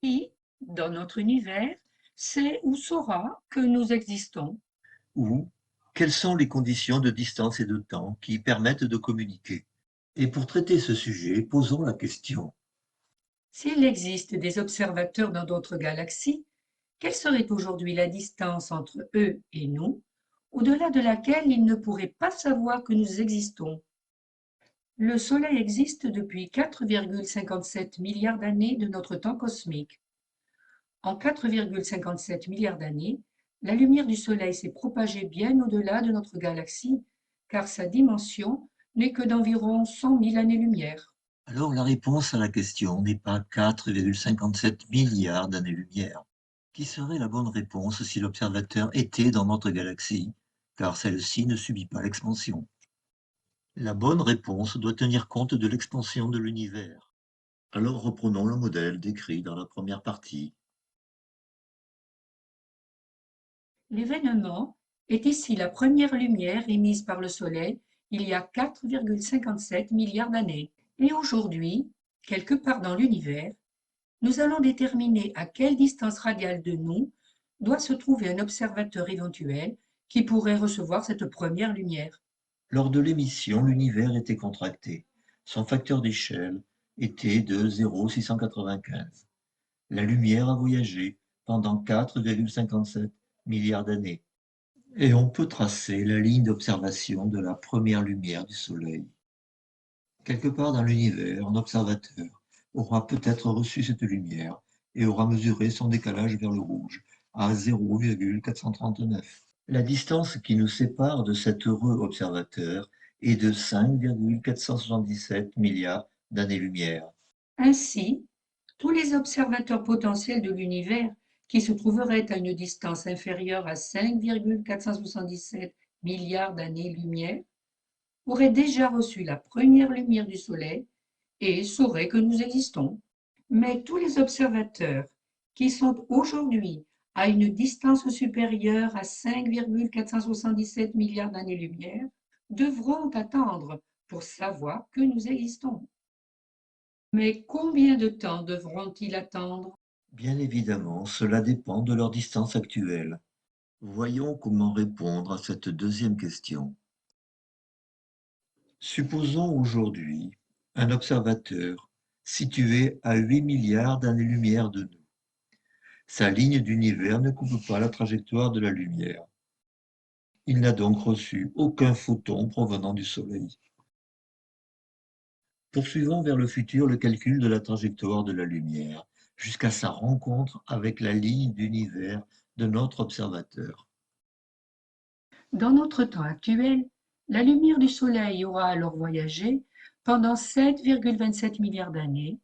Qui, dans notre univers, sait ou saura que nous existons? Ou quelles sont les conditions de distance et de temps qui permettent de communiquer? Et pour traiter ce sujet, posons la question. S'il existe des observateurs dans d'autres galaxies, quelle serait aujourd'hui la distance entre eux et nous, au-delà de laquelle ils ne pourraient pas savoir que nous existons? Le Soleil existe depuis 4,57 milliards d'années de notre temps cosmique. En 4,57 milliards d'années, la lumière du Soleil s'est propagée bien au-delà de notre galaxie, car sa dimension n'est que d'environ 100 000 années-lumière. Alors la réponse à la question n'est pas 4,57 milliards d'années-lumière. Qui serait la bonne réponse si l'observateur était dans notre galaxie, car celle-ci ne subit pas l'expansion? La bonne réponse doit tenir compte de l'expansion de l'univers. Alors reprenons le modèle décrit dans la première partie. L'événement est ici la première lumière émise par le Soleil il y a 4,57 milliards d'années. Et aujourd'hui, quelque part dans l'univers, nous allons déterminer à quelle distance radiale de nous doit se trouver un observateur éventuel qui pourrait recevoir cette première lumière. Lors de l'émission, l'univers était contracté. Son facteur d'échelle était de 0,695. La lumière a voyagé pendant 4,57 milliards d'années. Et on peut tracer la ligne d'observation de la première lumière du Soleil. Quelque part dans l'univers, un observateur aura peut-être reçu cette lumière et aura mesuré son décalage vers le rouge à 0,439. La distance qui nous sépare de cet heureux observateur est de 5,477 milliards d'années-lumière. Ainsi, tous les observateurs potentiels de l'univers qui se trouveraient à une distance inférieure à 5,477 milliards d'années-lumière auraient déjà reçu la première lumière du Soleil et sauraient que nous existons. Mais tous les observateurs qui sont aujourd'hui à une distance supérieure à 5,477 milliards d'années-lumière devront attendre pour savoir que nous existons. Mais combien de temps devront-ils attendre? Bien évidemment, cela dépend de leur distance actuelle. Voyons comment répondre à cette deuxième question. Supposons aujourd'hui un observateur situé à 8 milliards d'années-lumière de nous. Sa ligne d'univers ne coupe pas la trajectoire de la lumière. Il n'a donc reçu aucun photon provenant du Soleil. Poursuivons vers le futur le calcul de la trajectoire de la lumière, jusqu'à sa rencontre avec la ligne d'univers de notre observateur. Dans notre temps actuel, la lumière du Soleil aura alors voyagé pendant 7,27 milliards d'années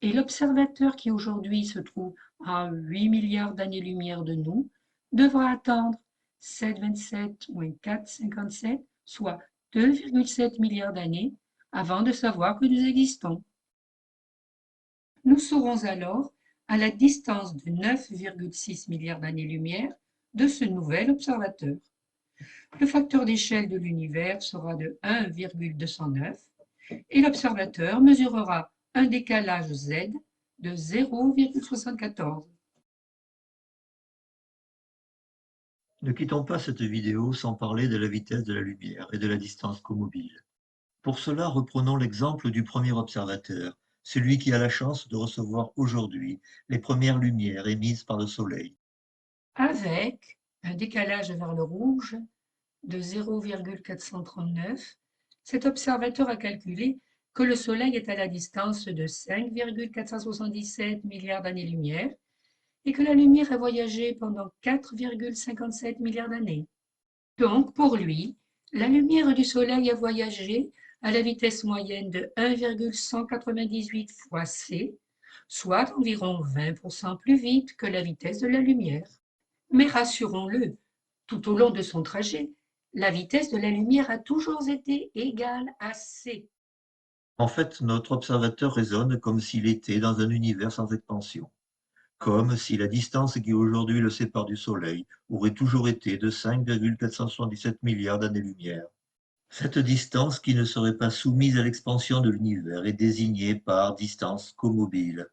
et l'observateur qui aujourd'hui se trouve à 8 milliards d'années-lumière de nous devra attendre 7,27 moins 4,57, soit 2,7 milliards d'années avant de savoir que nous existons. Nous serons alors à la distance de 9,6 milliards d'années-lumière de ce nouvel observateur. Le facteur d'échelle de l'univers sera de 1,209 et l'observateur mesurera un décalage Z de 0,74. Ne quittons pas cette vidéo sans parler de la vitesse de la lumière et de la distance comobile. Pour cela, reprenons l'exemple du premier observateur, celui qui a la chance de recevoir aujourd'hui les premières lumières émises par le Soleil. Avec un décalage vers le rouge de 0,439, cet observateur a calculé que le Soleil est à la distance de 5,477 milliards d'années-lumière et que la lumière a voyagé pendant 4,57 milliards d'années. Donc, pour lui, la lumière du Soleil a voyagé à la vitesse moyenne de 1,198 fois c, soit environ 20% plus vite que la vitesse de la lumière. Mais rassurons-le, tout au long de son trajet, la vitesse de la lumière a toujours été égale à c. En fait, notre observateur raisonne comme s'il était dans un univers sans expansion, comme si la distance qui aujourd'hui le sépare du Soleil aurait toujours été de 5,477 milliards d'années-lumière. Cette distance qui ne serait pas soumise à l'expansion de l'univers est désignée par distance comobile.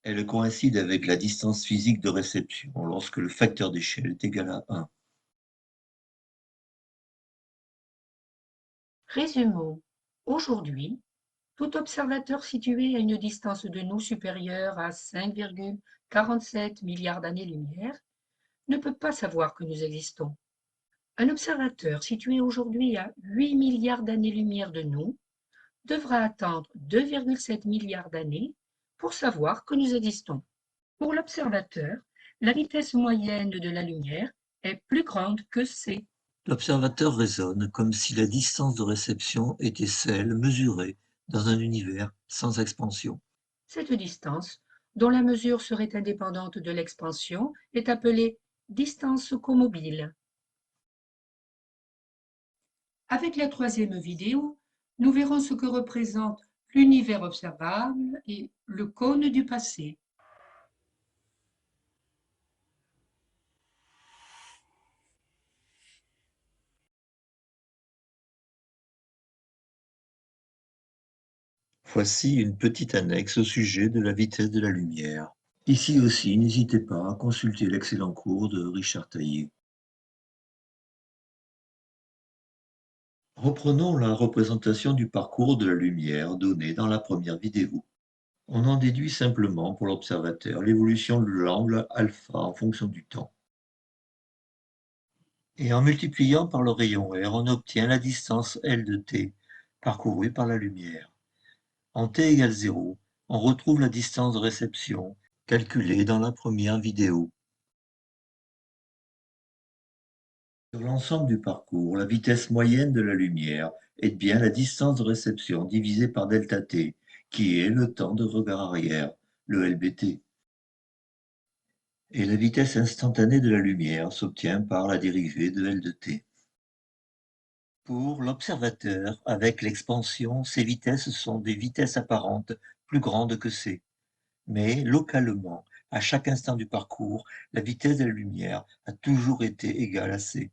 Elle coïncide avec la distance physique de réception lorsque le facteur d'échelle est égal à 1. Résumons. Aujourd'hui, tout observateur situé à une distance de nous supérieure à 5,47 milliards d'années-lumière ne peut pas savoir que nous existons. Un observateur situé aujourd'hui à 8 milliards d'années-lumière de nous devra attendre 2,7 milliards d'années pour savoir que nous existons. Pour l'observateur, la vitesse moyenne de la lumière est plus grande que c. L'observateur raisonne comme si la distance de réception était celle mesurée dans un univers sans expansion. Cette distance, dont la mesure serait indépendante de l'expansion, est appelée distance comobile. Avec la troisième vidéo, nous verrons ce que représente l'univers observable et le cône du passé. Voici une petite annexe au sujet de la vitesse de la lumière. Ici aussi, n'hésitez pas à consulter l'excellent cours de Richard Taillé. Reprenons la représentation du parcours de la lumière donnée dans la première vidéo. On en déduit simplement pour l'observateur l'évolution de l'angle alpha en fonction du temps. Et en multipliant par le rayon R, on obtient la distance L de t parcourue par la lumière. En t égale 0, on retrouve la distance de réception calculée dans la première vidéo. Sur l'ensemble du parcours, la vitesse moyenne de la lumière est bien la distance de réception divisée par delta t, qui est le temps de regard arrière, le LBT. Et la vitesse instantanée de la lumière s'obtient par la dérivée de L de t. Pour l'observateur, avec l'expansion, ces vitesses sont des vitesses apparentes plus grandes que c. Mais localement, à chaque instant du parcours, la vitesse de la lumière a toujours été égale à c.